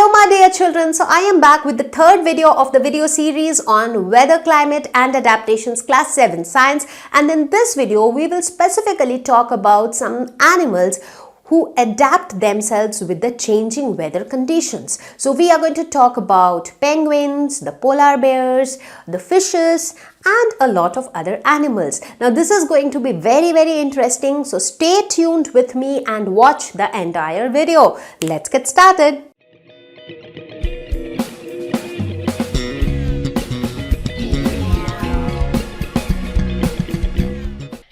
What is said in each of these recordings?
Hello my dear children, so I am back with the third video of the video series on weather, climate and adaptations class 7 science, and in this video we will specifically talk about some animals who adapt themselves with the changing weather conditions. So we are going to talk about penguins, the polar bears, the fishes and a lot of other animals. Now this is going to be very interesting, so stay tuned with me and watch the entire video. Let's get started.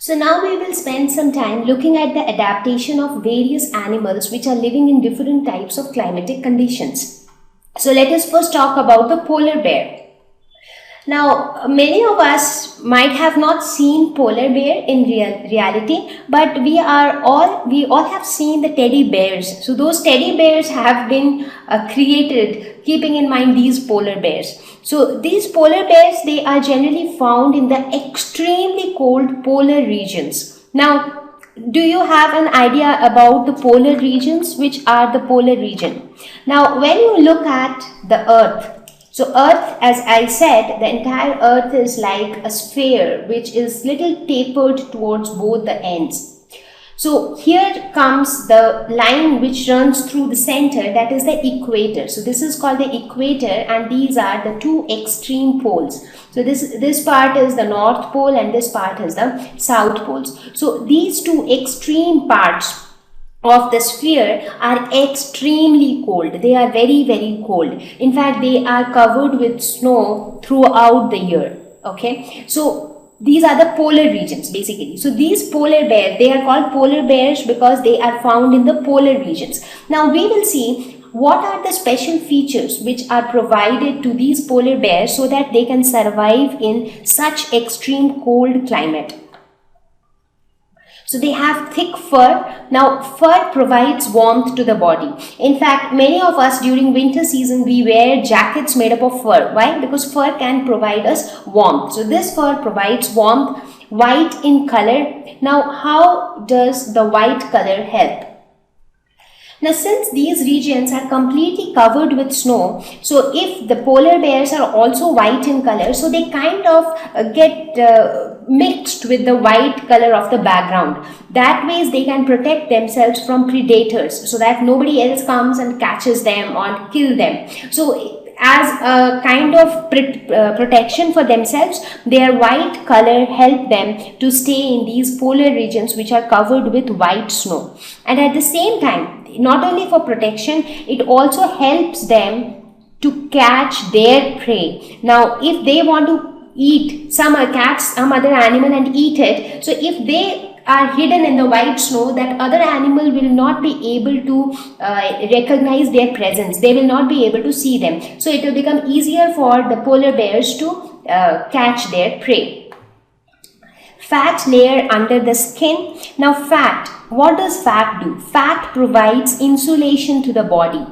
So now we will spend some time looking at the adaptation of various animals which are living in different types of climatic conditions. So let us first talk about the polar bear. Now many of us might have not seen polar bear in reality, but we all have seen the teddy bears. So those teddy bears have been created keeping in mind these polar bears. So these polar bears, they are generally found in the extremely cold polar regions. Now, do you have an idea about the polar regions? Which are the polar region? Now, when you look at the Earth, so Earth, as I said, the entire Earth is like a sphere which is little tapered towards both the ends. So here comes the line which runs through the center, that is the equator. So this is called the equator and these are the two extreme poles. So this part is the North Pole and this part is the South Poles. So these two extreme parts of the sphere are extremely cold. They are very cold. In fact, they are covered with snow throughout the year. Okay, so these are the polar regions basically. So these polar bears, they are called polar bears because they are found in the polar regions. Now we will see what are the special features which are provided to these polar bears so that they can survive in such extreme cold climate. So they have thick fur. Now fur provides warmth to the body. In fact, many of us during winter season, we wear jackets made up of fur. Why? Because fur can provide us warmth. So this fur provides warmth, white in color. Now how does the white color help? Now since these regions are completely covered with snow, so if the polar bears are also white in color, so they kind of get mixed with the white color of the background. That way they can protect themselves from predators so that nobody else comes and catches them or kill them. So as a kind of protection for themselves, their white color help them to stay in these polar regions which are covered with white snow. And at the same time, not only for protection, it also helps them to catch their prey. Now if they want to eat catch some other animal and eat it, so if they are hidden in the white snow, that other animal will not be able to recognize their presence. They will not be able to see them. So it will become easier for the polar bears to catch their prey. Fat layer under the skin. Now fat, what does fat do? Fat provides insulation to the body.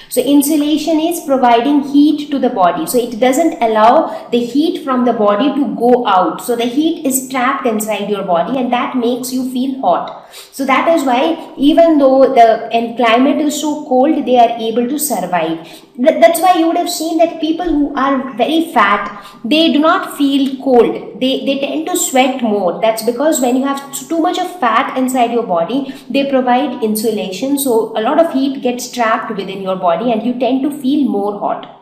So insulation is providing heat to the body. So it doesn't allow the heat from the body to go out. So the heat is trapped inside your body and that makes you feel hot. So that is why even though the climate is so cold, they are able to survive. That's why you would have seen that people who are very fat, they do not feel cold. They tend to sweat more. That's because when you have too much of fat inside your body, they provide insulation. So a lot of heat gets trapped within your body and you tend to feel more hot.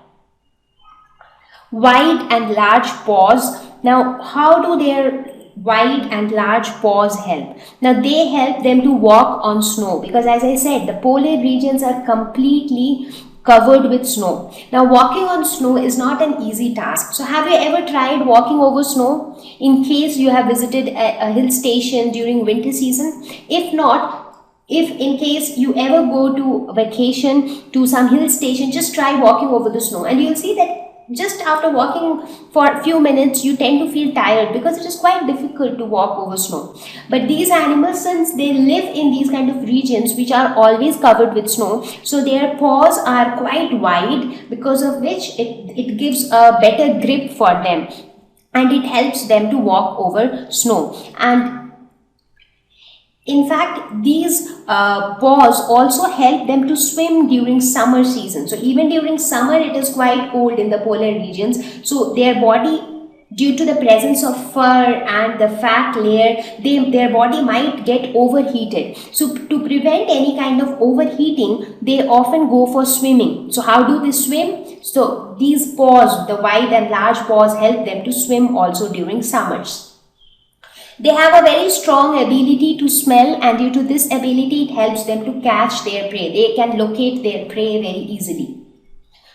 Wide and large paws. Now how do their wide and large paws help? Now they help them to walk on snow because as I said, the polar regions are completely covered with snow. Now walking on snow is not an easy task. So have you ever tried walking over snow in case you have visited a hill station during winter season? If not, if in case you ever go to vacation to some hill station, just try walking over the snow and you'll see that just after walking for a few minutes, you tend to feel tired because it is quite difficult to walk over snow. But these animals, since they live in these kind of regions which are always covered with snow, so their paws are quite wide, because of which it gives a better grip for them and it helps them to walk over snow. And In fact, these paws also help them to swim during summer season. So even during summer, it is quite cold in the polar regions. So their body, due to the presence of fur and the fat layer, their body might get overheated. So to prevent any kind of overheating, they often go for swimming. So how do they swim? So these paws, the wide and large paws, help them to swim also during summers. They have a very strong ability to smell, and due to this ability, it helps them to catch their prey. They can locate their prey very easily.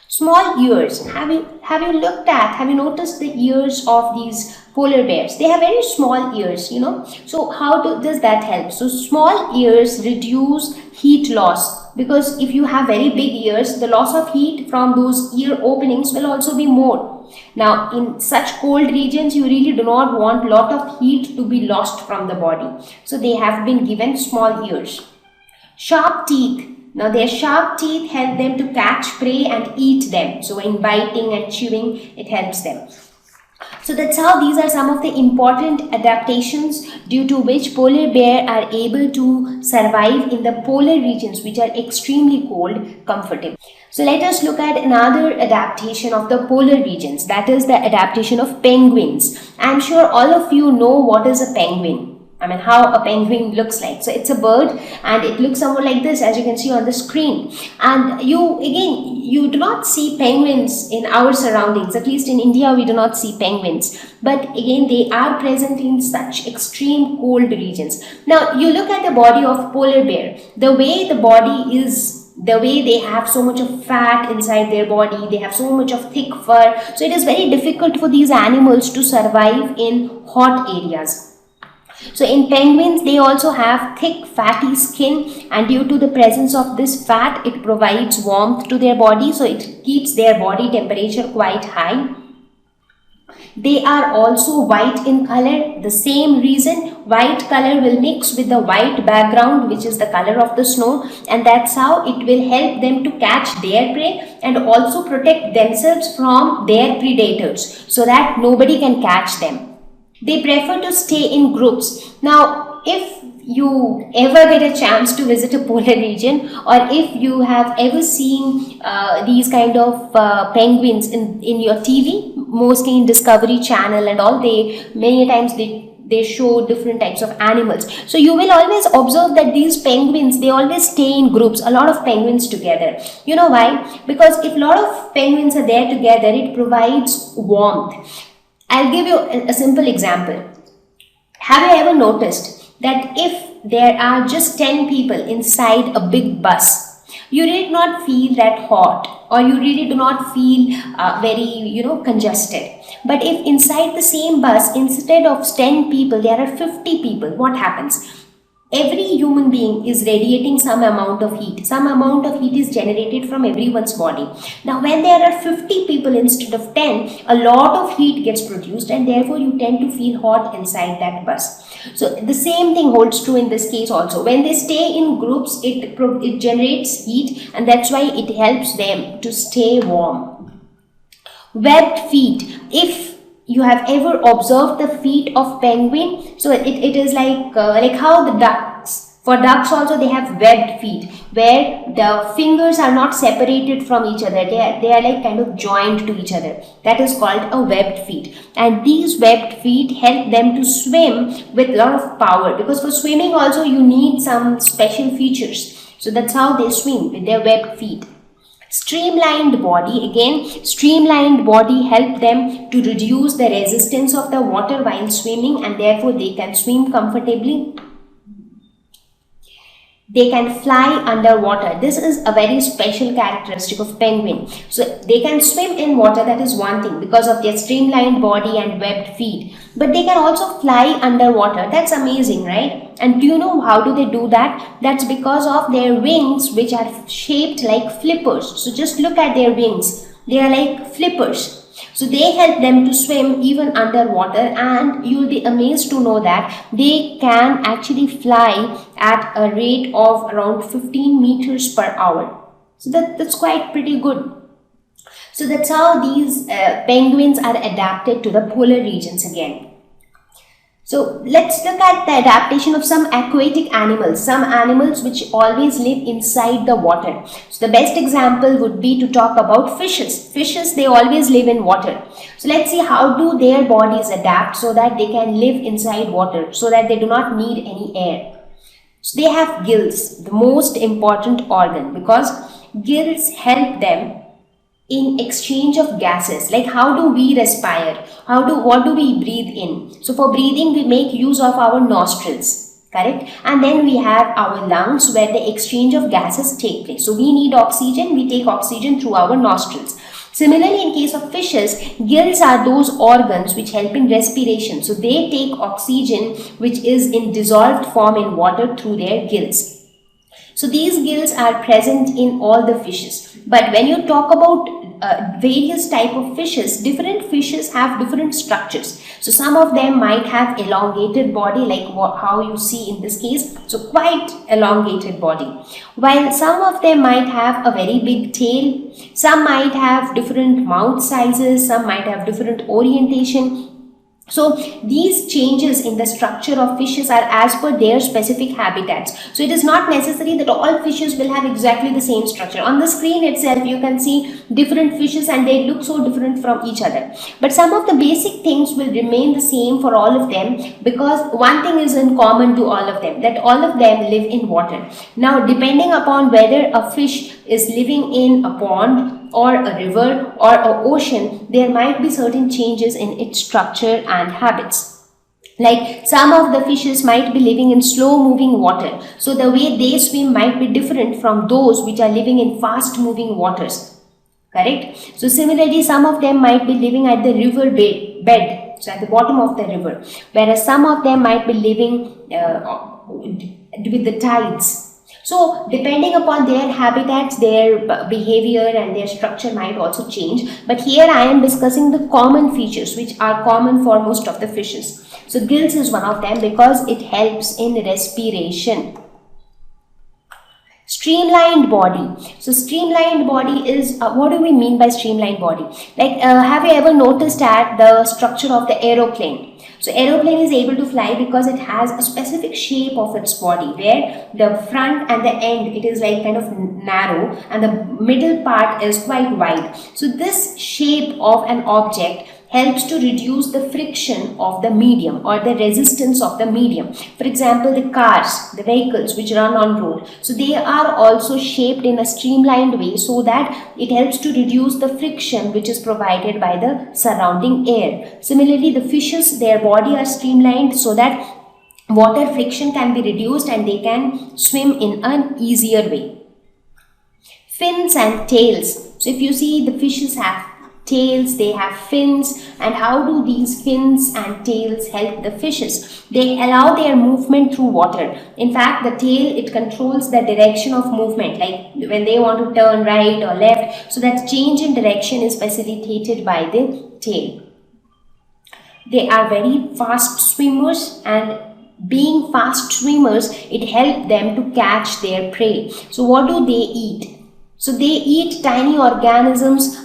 Small ears. Have you noticed the ears of these polar bears? They have very small ears, you know. So how does that help? So small ears reduce heat loss, because if you have very big ears, the loss of heat from those ear openings will also be more. Now, in such cold regions, you really do not want a lot of heat to be lost from the body. So they have been given small ears. Sharp teeth. Now, their sharp teeth help them to catch prey and eat them. So in biting and chewing, it helps them. So that's how these are some of the important adaptations due to which polar bear are able to survive in the polar regions, which are extremely cold, comfortable. So let us look at another adaptation of the polar regions, that is the adaptation of penguins. I'm sure all of you know what is a penguin. I mean, how a penguin looks like. So it's a bird and it looks somewhat like this, as you can see on the screen. And you do not see penguins in our surroundings. At least in India, we do not see penguins. But again, they are present in such extreme cold regions. Now, you look at the body of polar bear. The way the body is, the way they have so much of fat inside their body, they have so much of thick fur. So it is very difficult for these animals to survive in hot areas. So in penguins, they also have thick fatty skin, and due to the presence of this fat, it provides warmth to their body, so it keeps their body temperature quite high. They are also white in color. The same reason, white color will mix with the white background, which is the color of the snow, and that's how it will help them to catch their prey and also protect themselves from their predators so that nobody can catch them. They prefer to stay in groups. Now, if you ever get a chance to visit a polar region, or if you have ever seen these kind of penguins in your TV, mostly in Discovery Channel and all, many times they show different types of animals. So you will always observe that these penguins, they always stay in groups, a lot of penguins together. You know why? Because if a lot of penguins are there together, it provides warmth. I'll give you a simple example. Have you ever noticed that if there are just 10 people inside a big bus, you really do not feel that hot, or you really do not feel very, congested. But if inside the same bus, instead of 10 people, there are 50 people, what happens? Every human being is radiating some amount of heat. Some amount of heat is generated from everyone's body. Now, when there are 50 people instead of 10, a lot of heat gets produced, and therefore you tend to feel hot inside that bus. So the same thing holds true in this case also. When they stay in groups, it generates heat, and that's why it helps them to stay warm. Webbed feet. If you have ever observed the feet of penguin, so it is like how the ducks. For ducks also, they have webbed feet, where the fingers are not separated from each other. They are like kind of joined to each other. That is called a webbed feet. And these webbed feet help them to swim with a lot of power, because for swimming also you need some special features. So that's how they swim, with their webbed feet. Streamlined body. Again, streamlined body help them to reduce the resistance of the water while swimming, and therefore they can swim comfortably. They can fly underwater. This is a very special characteristic of penguin. So they can swim in water, that is one thing, because of their streamlined body and webbed feet. But they can also fly underwater. That's amazing, right? And do you know how do they do that? That's because of their wings, which are shaped like flippers. So just look at their wings. They are like flippers. So they help them to swim even underwater, and you'll be amazed to know that they can actually fly at a rate of around 15 meters per hour. So that's quite pretty good. So that's how these penguins are adapted to the polar regions again. So let's look at the adaptation of some aquatic animals, some animals which always live inside the water. So the best example would be to talk about fishes. Fishes, they always live in water. So let's see how do their bodies adapt so that they can live inside water, so that they do not need any air. So they have gills, the most important organ, because gills help them in exchange of gases. Like how do we respire? What do we breathe in? So for breathing, we make use of our nostrils, correct? And then we have our lungs where the exchange of gases take place. So we need oxygen, we take oxygen through our nostrils. Similarly, in case of fishes, gills are those organs which help in respiration. So they take oxygen which is in dissolved form in water through their gills. So these gills are present in all the fishes. But when you talk about various type of fishes, different fishes have different structures. So some of them might have elongated body, like how you see in this case. So quite elongated body. While some of them might have a very big tail, some might have different mouth sizes, some might have different orientation. So these changes in the structure of fishes are as per their specific habitats. So it is not necessary that all fishes will have exactly the same structure. On the screen itself, you can see different fishes and they look so different from each other. But some of the basic things will remain the same for all of them, because one thing is in common to all of them, that all of them live in water. Now, depending upon whether a fish is living in a pond or a river or an ocean, there might be certain changes in its structure and habits. Like some of the fishes might be living in slow moving water, so the way they swim might be different from those which are living in fast moving waters, correct? So similarly, some of them might be living at the river bed, so at the bottom of the river, whereas some of them might be living with the tides. So depending upon their habitats, their behavior and their structure might also change. But here I am discussing the common features which are common for most of the fishes. So gills is one of them because it helps in respiration. Streamlined body. So streamlined body is, what do we mean by streamlined body? Like have you ever noticed at the structure of the aeroplane? So aeroplane is able to fly because it has a specific shape of its body, where the front and the end, it is like kind of narrow and the middle part is quite wide. So this shape of an object helps to reduce the friction of the medium or the resistance of the medium. For example, the cars, the vehicles which run on road, so they are also shaped in a streamlined way so that it helps to reduce the friction which is provided by the surrounding air. Similarly, the fishes, their body are streamlined so that water friction can be reduced and they can swim in an easier way. Fins and tails. So if you see, the fishes have tails, they have fins, and how do these fins and tails help the fishes? They allow their movement through water. In fact, the tail, it controls the direction of movement, like when they want to turn right or left, so that change in direction is facilitated by the tail. They are very fast swimmers, and being fast swimmers, it helps them to catch their prey. So what do they eat? So they eat tiny organisms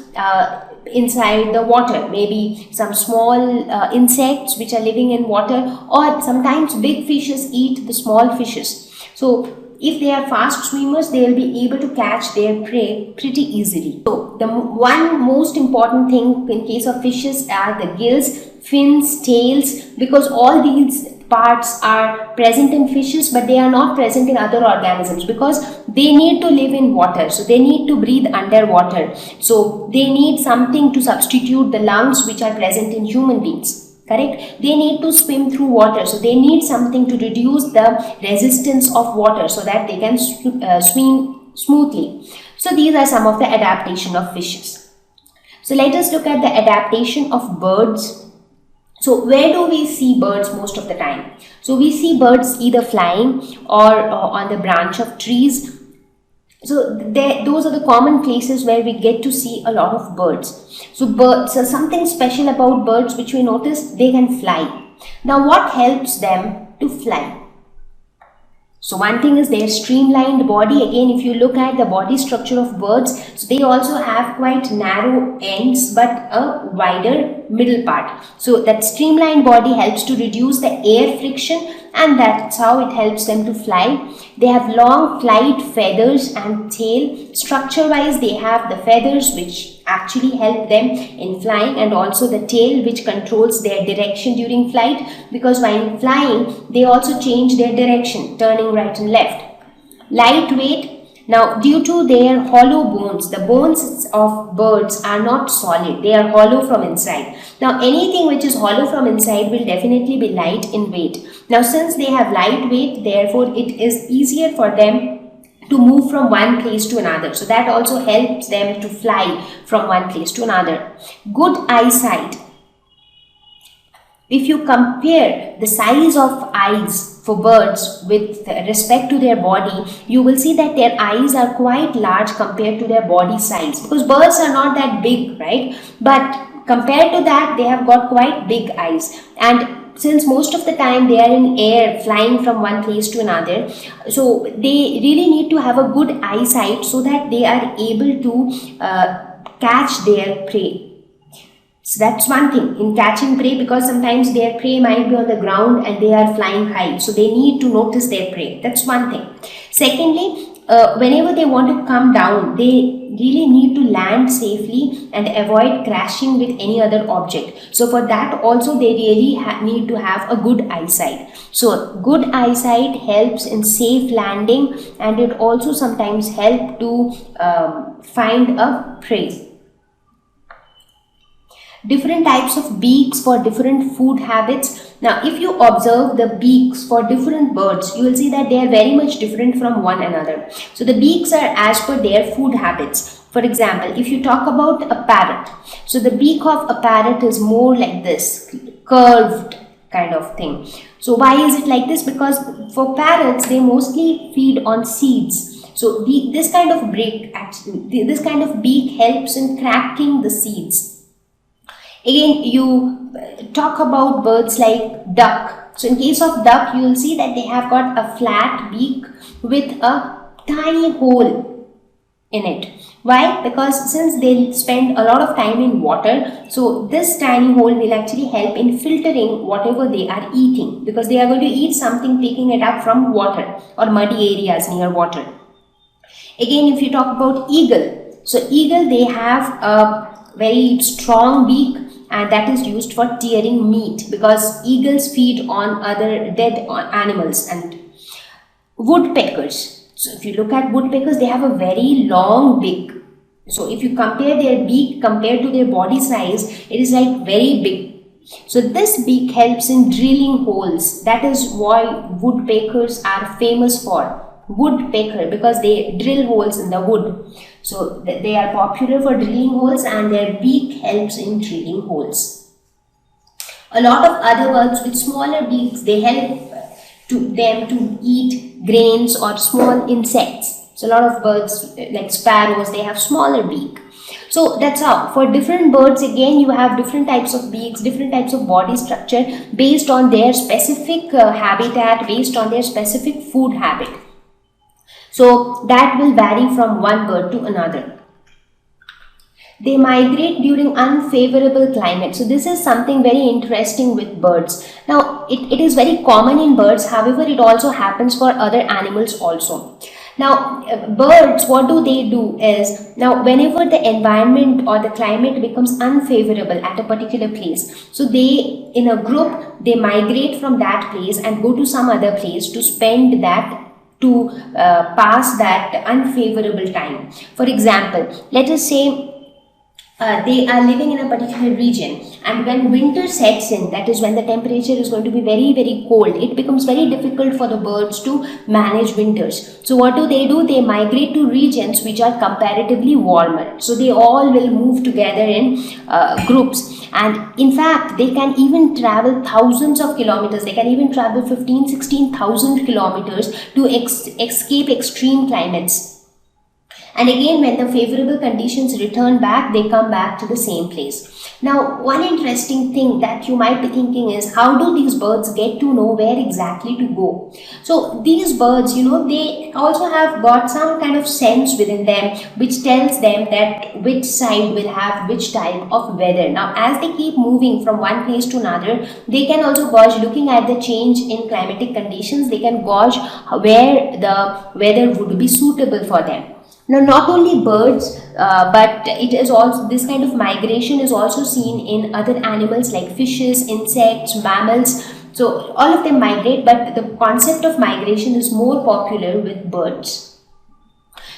inside the water, maybe some small insects which are living in water, or sometimes big fishes eat the small fishes. So if they are fast swimmers, they will be able to catch their prey pretty easily. So the one most important thing in case of fishes are the gills, fins, tails, because all these parts are present in fishes, but they are not present in other organisms because they need to live in water. So they need to breathe underwater. So they need something to substitute the lungs which are present in human beings. Correct? They need to swim through water. So they need something to reduce the resistance of water so that they can swim smoothly. So these are some of the adaptation of fishes. So let us look at the adaptation of birds. So where do we see birds most of the time? So we see birds either flying or on the branch of trees. So those are the common places where we get to see a lot of birds. So something special about birds which we notice, they can fly. Now what helps them to fly? So one thing is their streamlined body. Again, if you look at the body structure of birds, so they also have quite narrow ends but a wider middle part. So that streamlined body helps to reduce the air friction, and that's how it helps them to fly. They have long flight feathers and tail. Structure wise, they have the feathers which actually help them in flying, and also the tail which controls their direction during flight, because while flying they also change their direction, turning right and left. Lightweight. Now, due to their hollow bones, the bones of birds are not solid, they are hollow from inside. Now, anything which is hollow from inside will definitely be light in weight. Now, since they have light weight, therefore it is easier for them to move from one place to another. So that also helps them to fly from one place to another. Good eyesight. If you compare the size of eyes for birds with respect to their body, you will see that their eyes are quite large compared to their body size, because birds are not that big, right? But compared to that, they have got quite big eyes. And since most of the time they are in air, flying from one place to another, so they really need to have a good eyesight so that they are able to catch their prey. So that's one thing in catching prey, because sometimes their prey might be on the ground and they are flying high, so they need to notice their prey. That's one thing. Secondly, whenever they want to come down, they really need to land safely and avoid crashing with any other object. So for that also they really need to have a good eyesight. So good eyesight helps in safe landing, and it also sometimes helps to find a prey. Different types of beaks for different food habits. Now, if you observe the beaks for different birds, you will see that they are very much different from one another. So the beaks are as per their food habits. For example, if you talk about a parrot, so the beak of a parrot is more like this, curved kind of thing. So why is it like this? Because for parrots, they mostly feed on seeds. So this kind of beak helps in cracking the seeds. Again, you talk about birds like duck. So in case of duck, you will see that they have got a flat beak with a tiny hole in it. Why? Because since they spend a lot of time in water, so this tiny hole will actually help in filtering whatever they are eating, because they are going to eat something picking it up from water or muddy areas near water. Again, if you talk about eagle, so eagle, they have a very strong beak, and that is used for tearing meat, because eagles feed on other dead animals. And woodpeckers, so if you look at woodpeckers, they have a very long beak. So if you compare their beak compared to their body size, it is like very big. So this beak helps in drilling holes. That is why woodpeckers are famous for. Woodpecker, because they drill holes in the wood. So they are popular for drilling holes, and their beak helps in drilling holes. A lot of other birds with smaller beaks, they help them to eat grains or small insects. So a lot of birds like sparrows, they have smaller beak. So that's how for different birds, again, you have different types of beaks, different types of body structure based on their specific habitat, based on their specific food habit. So that will vary from one bird to another. They migrate during unfavorable climate. So this is something very interesting with birds. Now it is very common in birds, however it also happens for other animals also. Now birds, what do is, now whenever the environment or the climate becomes unfavorable at a particular place, so they in a group, they migrate from that place and go to some other place to spend that, to pass that unfavorable time. For example, let us say they are living in a particular region, and when winter sets in, that is when the temperature is going to be very, very cold, it becomes very difficult for the birds to manage winters. So what do? They migrate to regions which are comparatively warmer. So they all will move together in groups, and in fact they can even travel thousands of kilometers. They can even travel 16,000 kilometers to escape extreme climates. And again, when the favorable conditions return back, they come back to the same place. Now, one interesting thing that you might be thinking is, how do these birds get to know where exactly to go? So these birds, they also have got some kind of sense within them which tells them that which side will have which type of weather. Now, as they keep moving from one place to another, they can also gauge, looking at the change in climatic conditions, they can gauge where the weather would be suitable for them. Now, not only birds, but it is also, this kind of migration is also seen in other animals like fishes, insects, mammals. So all of them migrate, but the concept of migration is more popular with birds.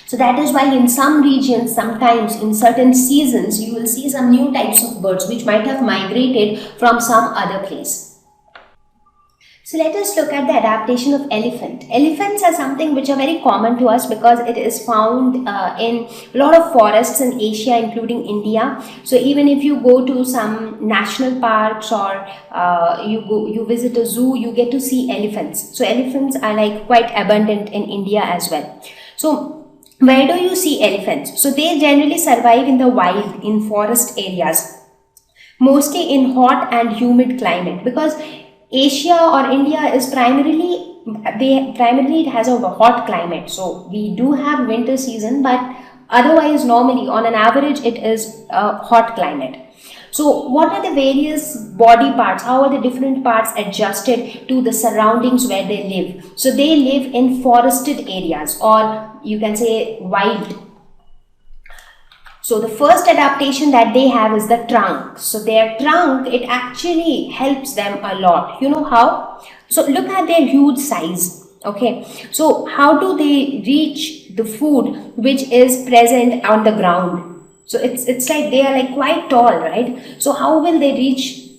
So that is why in some regions, sometimes in certain seasons, you will see some new types of birds which might have migrated from some other place. So let us look at the adaptation of elephant. Elephants are something which are very common to us because it is found in a lot of forests in Asia, including India. So even if you go to some national parks or you visit a zoo, you get to see elephants. So elephants are like quite abundant in India as well. So where do you see elephants? So they generally survive in the wild, in forest areas, mostly in hot and humid climate, because Asia or India is primarily it has a hot climate. So we do have winter season, but otherwise normally on an average it is a hot climate. So what are the various body parts? How are the different parts adjusted to the surroundings where they live? So they live in forested areas, or you can say wild. So the first adaptation that they have is the trunk. So their trunk, it actually helps them a lot. You know how? So look at their huge size. Okay. So how do they reach the food which is present on the ground? So it's like they are like quite tall, right? So how will they reach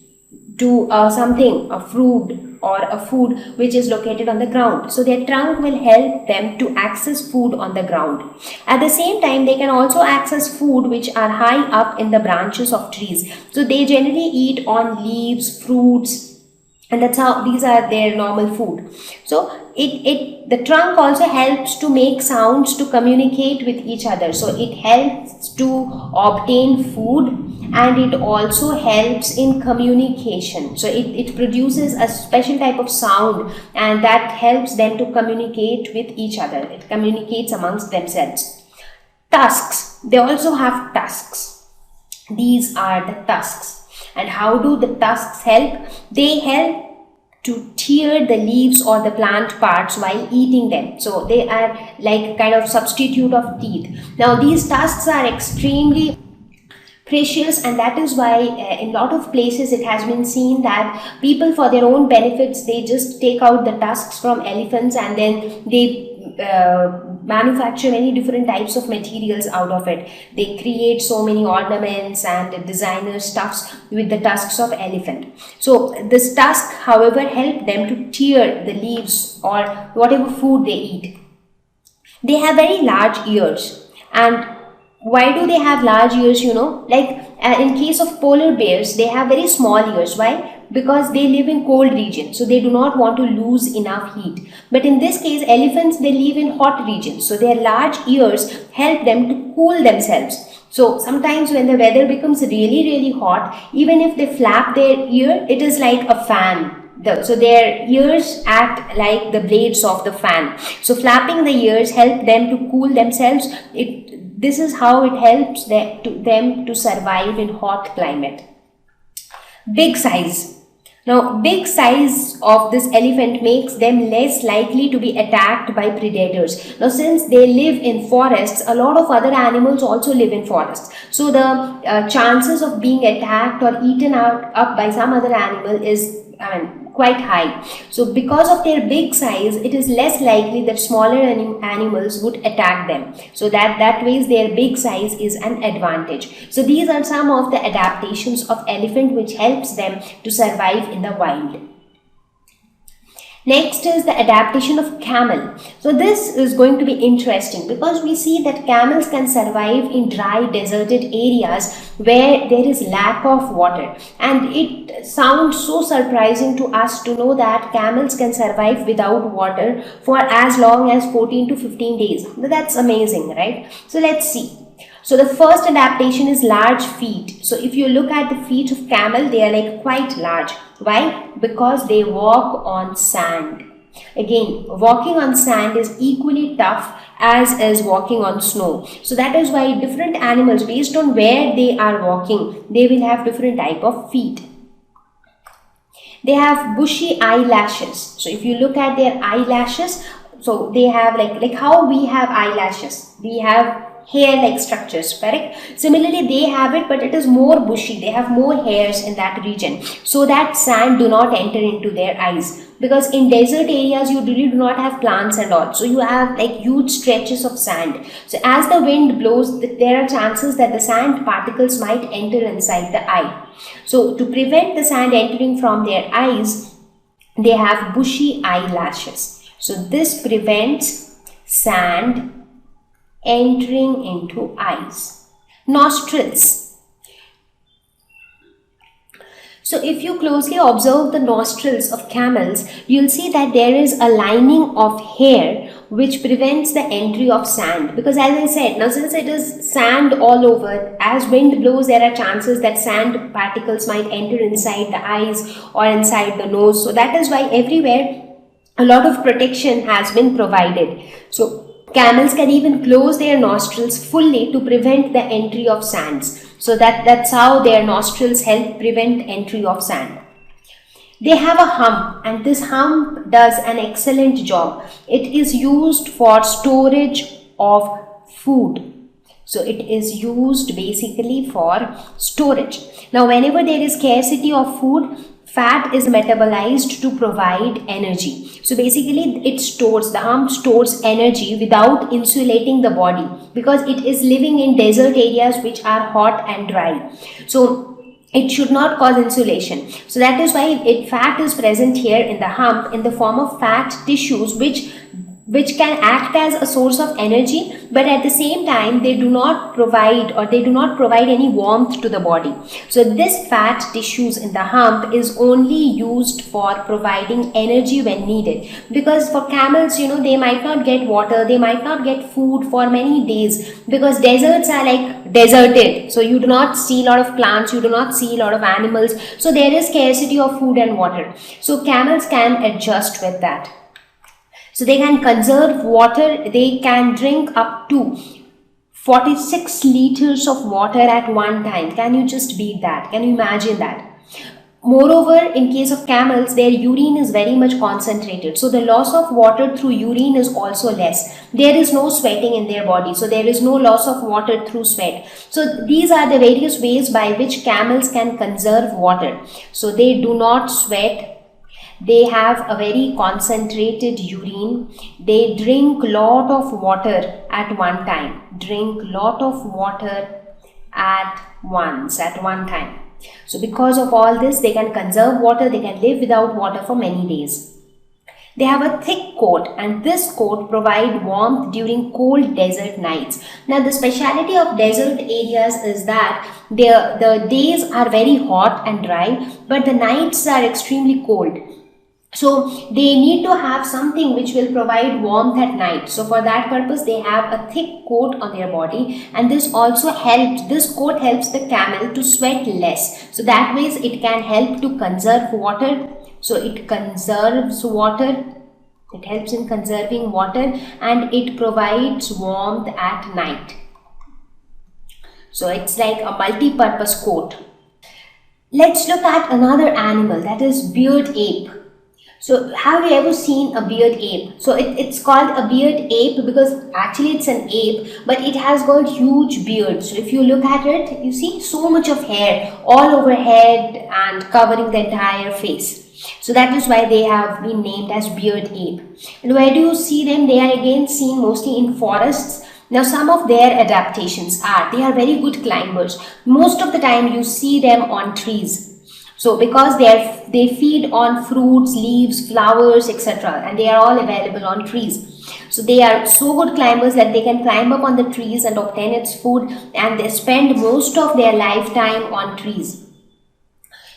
to a fruit or a food which is located on the ground? So their trunk will help them to access food on the ground. At the same time, they can also access food which are high up in the branches of trees. So they generally eat on leaves, fruits, and that's how these are their normal food. So the trunk also helps to make sounds to communicate with each other. So it helps to obtain food, and it also helps in communication. So it produces a special type of sound, and that helps them to communicate with each other. It communicates amongst themselves. Tusks. They also have tusks. These are the tusks. And how do the tusks help? They help to tear the leaves or the plant parts while eating them. So they are like kind of substitute of teeth. Now these tusks are extremely precious, and that is why in a lot of places it has been seen that people, for their own benefits, they just take out the tusks from elephants and then they manufacture many different types of materials out of it. They create so many ornaments and designer stuffs with the tusks of elephant. So this tusk, however, help them to tear the leaves or whatever food they eat. They have very large ears. And why do they have large ears? Like in case of polar bears, they have very small ears. Why? Because they live in cold regions, so they do not want to lose enough heat. But in this case, elephants, they live in hot regions, so their large ears help them to cool themselves. So sometimes when the weather becomes really hot, even if they flap their ear, it is like a fan. So their ears act like the blades of the fan. So flapping the ears help them to cool themselves. This is how it helps them to survive in hot climate. Big size. Now, big size of this elephant makes them less likely to be attacked by predators. Now, since they live in forests, a lot of other animals also live in forests. So the chances of being attacked or eaten up by some other animal is quite high. So because of their big size, it is less likely that smaller animals would attack them. So that ways their big size is an advantage. So these are some of the adaptations of elephant which helps them to survive in the wild. Next is the adaptation of camel. So this is going to be interesting because we see that camels can survive in dry deserted areas where there is lack of water, and it sounds so surprising to us to know that camels can survive without water for as long as 14 to 15 days. That's amazing, right? So let's see. So the first adaptation is large feet. So if you look at the feet of camel, they are like quite large. Why? Because they walk on sand. Again, walking on sand is equally tough as is walking on snow. So that is why different animals, based on where they are walking, they will have different type of feet. They have bushy eyelashes. So if you look at their eyelashes, so they have like how we have eyelashes. We have hair-like structures, correct? Similarly, they have it, but it is more bushy. They have more hairs in that region, so that sand do not enter into their eyes. Because in desert areas, you really do not have plants and all, so you have like huge stretches of sand. So as the wind blows, there are chances that the sand particles might enter inside the eye. So to prevent the sand entering from their eyes, they have bushy eyelashes. So this prevents sand entering into eyes. Nostrils. So if you closely observe the nostrils of camels, you'll see that there is a lining of hair which prevents the entry of sand. Because as I said, now since it is sand all over, as wind blows, there are chances that sand particles might enter inside the eyes or inside the nose. So that is why everywhere a lot of protection has been provided. So camels can even close their nostrils fully to prevent the entry of sands. So that's how their nostrils help prevent entry of sand. They have a hump, and this hump does an excellent job. It is used for storage of food. So it is used basically for storage. Now whenever there is scarcity of food, fat is metabolized to provide energy. So basically the hump stores energy without insulating the body, because it is living in desert areas which are hot and dry. So it should not cause insulation. So that is why fat is present here in the hump in the form of fat tissues which can act as a source of energy, but at the same time they do not provide any warmth to the body. So this fat tissues in the hump is only used for providing energy when needed, because for camels, they might not get water, they might not get food for many days, because deserts are like deserted. So you do not see a lot of plants, you do not see a lot of animals, so there is scarcity of food and water. So camels can adjust with that. So they can conserve water. They can drink up to 46 liters of water at one time. Can you just beat that? Can you imagine that? Moreover, in case of camels, their urine is very much concentrated. So the loss of water through urine is also less. There is no sweating in their body. So there is no loss of water through sweat. So these are the various ways by which camels can conserve water. So they do not sweat. They have a very concentrated urine. They drink lot of water at one time. Drink lot of water at one time. So because of all this, they can conserve water. They can live without water for many days. They have a thick coat, and this coat provides warmth during cold desert nights. Now the speciality of desert areas is that the days are very hot and dry, but the nights are extremely cold. So they need to have something which will provide warmth at night. So for that purpose, they have a thick coat on their body, and this coat helps the camel to sweat less. So that way it can help to conserve water. So it conserves water. It helps in conserving water, and it provides warmth at night. So it's like a multi-purpose coat. Let's look at another animal, that is beard ape. So have you ever seen a beard ape? So it's called a beard ape because actually it's an ape, but it has got huge beard. So if you look at it, you see so much of hair all over head and covering the entire face. So that is why they have been named as beard ape. And where do you see them? They are again seen mostly in forests. Now some of their adaptations are, they are very good climbers. Most of the time you see them on trees. So because they feed on fruits, leaves, flowers, etc., and they are all available on trees. So they are so good climbers that they can climb up on the trees and obtain its food, and they spend most of their lifetime on trees.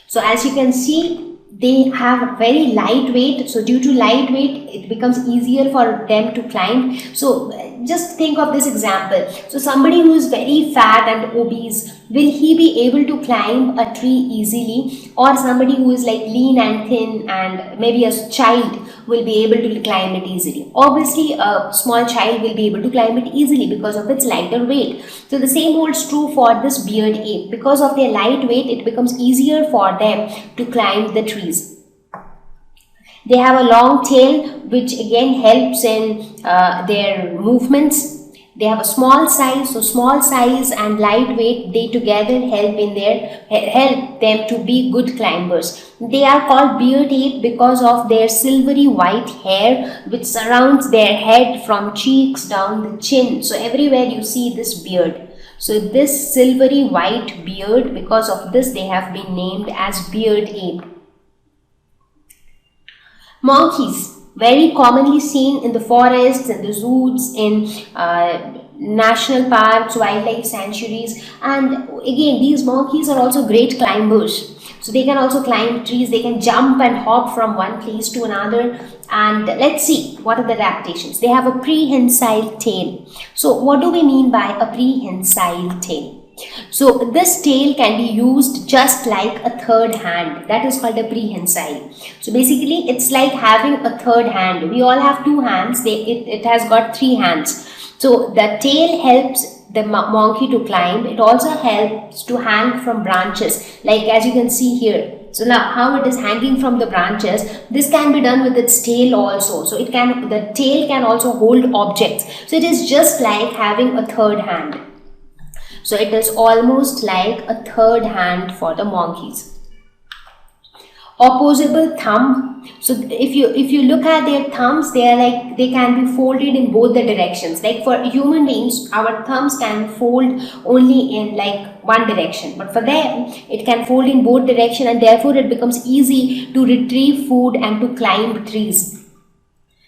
So as you can see, they have very light weight. So due to light weight, it becomes easier for them to climb. So just think of this example. So somebody who is very fat and obese, will he be able to climb a tree easily? Or somebody who is like lean and thin and maybe a child will be able to climb it easily? Obviously, a small child will be able to climb it easily because of its lighter weight. So the same holds true for this beard ape. Because of their light weight, it becomes easier for them to climb the trees. They have a long tail, which again helps in their movements. They have a small size, so small size and light weight, they together help them to be good climbers. They are called beard ape because of their silvery white hair which surrounds their head from cheeks down the chin. So everywhere you see this beard. So this silvery white beard, because of this they have been named as beard ape. Monkeys, very commonly seen in the forests, in the zoos, in national parks, wildlife sanctuaries, and again these monkeys are also great climbers. So they can also climb trees, they can jump and hop from one place to another. And let's see what are the adaptations. They have a prehensile tail. So what do we mean by a prehensile tail? So this tail can be used just like a third hand. That is called a prehensile. So basically it's like having a third hand. We all have two hands. It has got three hands. So the tail helps the monkey to climb. It also helps to hang from branches, like as you can see here. So now how it is hanging from the branches, this can be done with its tail also. So the tail can also hold objects. So it is just like having a third hand. So it is almost like a third hand for the monkeys. Opposable thumb. So if you look at their thumbs, they can be folded in both the directions. Like for human beings, our thumbs can fold only in like one direction, but for them it can fold in both directions, and therefore it becomes easy to retrieve food and to climb trees.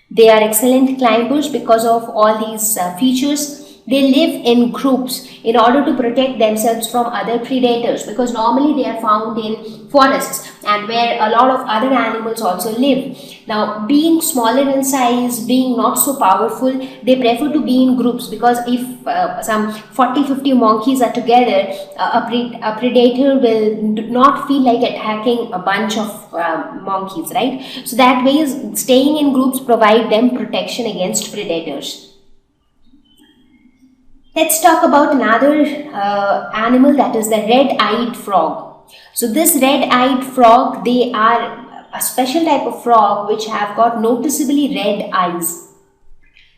They are excellent climbers because of all these features. They live in groups in order to protect themselves from other predators, because normally they are found in forests and where a lot of other animals also live. Now, being smaller in size, being not so powerful, they prefer to be in groups, because if some 40-50 monkeys are together, a predator will not feel like attacking a bunch of monkeys, right? So that way, staying in groups provide them protection against predators. Let's talk about another animal, that is the red-eyed frog. So this red-eyed frog, they are a special type of frog which have got noticeably red eyes.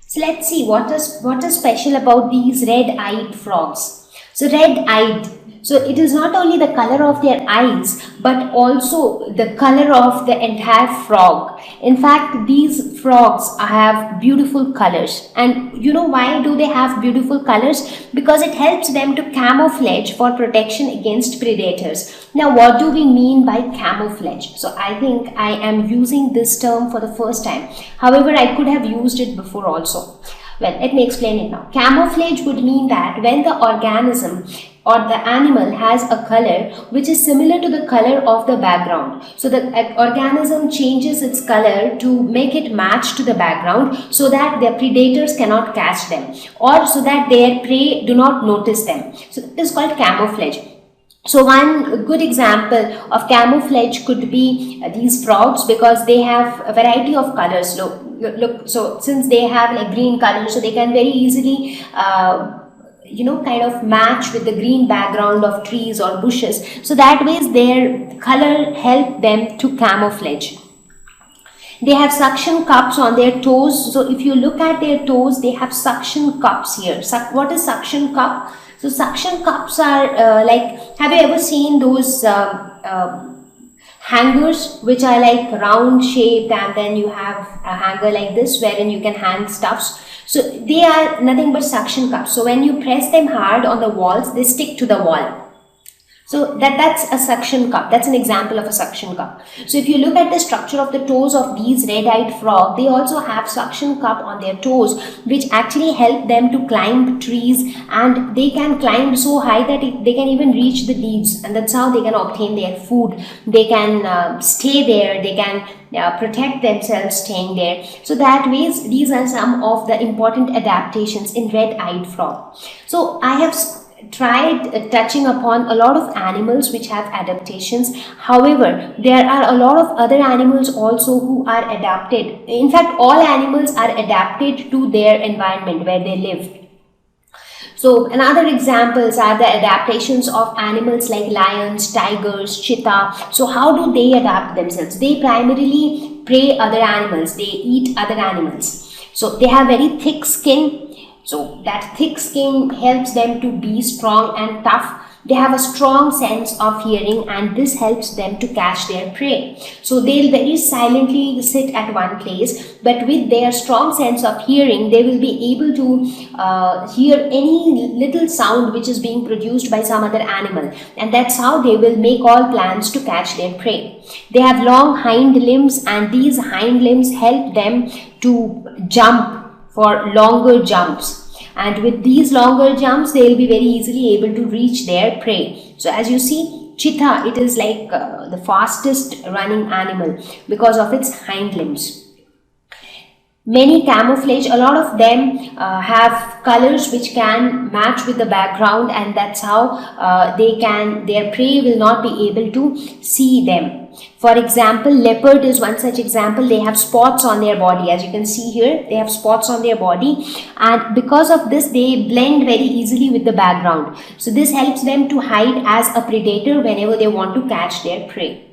So let's see what is special about these red-eyed frogs. So red-eyed, so it is not only the color of their eyes, but also the color of the entire frog. In fact, these frogs have beautiful colors. And you know why do they have beautiful colors? Because it helps them to camouflage for protection against predators. Now, what do we mean by camouflage? So I think I am using this term for the first time. However, I could have used it before also. Well, let me explain it now. Camouflage would mean that when the organism or the animal has a color which is similar to the color of the background. So the organism changes its color to make it match to the background so that their predators cannot catch them, or so that their prey do not notice them. So it is called camouflage. So one good example of camouflage could be these frogs, because they have a variety of colors. Look, so since they have like green color, so they can very easily kind of match with the green background of trees or bushes. So that way their color help them to camouflage. They have suction cups on their toes. So if you look at their toes, they have suction cups here. What is suction cup? So suction cups are like, have you ever seen those hangers which are like round shaped, and then you have a hanger like this wherein you can hang stuffs? So they are nothing but suction cups. So when you press them hard on the walls, they stick to the wall. So that's a suction cup. That's an example of a suction cup. So if you look at the structure of the toes of these red-eyed frog, they also have suction cup on their toes, which actually help them to climb trees, and they can climb so high that they can even reach the leaves, and that's how they can obtain their food. They can stay there. They can protect themselves staying there. So that ways, these are some of the important adaptations in red-eyed frog. So I have tried touching upon a lot of animals which have adaptations. However, there are a lot of other animals also who are adapted. In fact, all animals are adapted to their environment where they live. So another examples are the adaptations of animals like lions, tigers, cheetah. So how do they adapt themselves? They primarily prey other animals. They eat other animals. So they have very thick skin. So that thick skin helps them to be strong and tough. They have a strong sense of hearing, and this helps them to catch their prey. So they'll very silently sit at one place, but with their strong sense of hearing, they will be able to hear any little sound which is being produced by some other animal, and that's how they will make all plans to catch their prey. They have long hind limbs, and these hind limbs help them to jump for longer jumps. And with these longer jumps, they will be very easily able to reach their prey. So as you see, cheetah, it is like the fastest running animal because of its hind limbs. Many camouflage, a lot of them have colors which can match with the background, and that's how their prey will not be able to see them. For example, leopard is one such example. They have spots on their body. As you can see here, they have spots on their body, and because of this, they blend very easily with the background. So this helps them to hide as a predator whenever they want to catch their prey.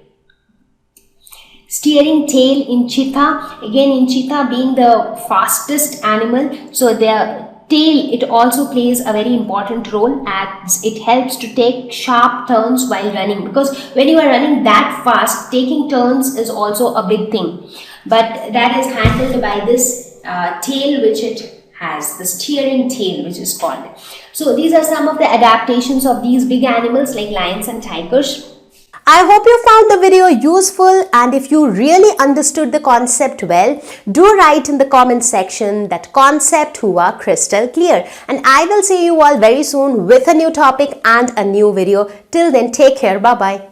Steering tail in cheetah. Again, in cheetah being the fastest animal, so their tail, it also plays a very important role, as it helps to take sharp turns while running, because when you are running that fast, taking turns is also a big thing, but that is handled by this tail which it has, the steering tail which is called. So these are some of the adaptations of these big animals like lions and tigers. I hope you found the video useful, and if you really understood the concept well, do write in the comment section that concept hua crystal clear. And I will see you all very soon with a new topic and a new video. Till then, take care. Bye-bye.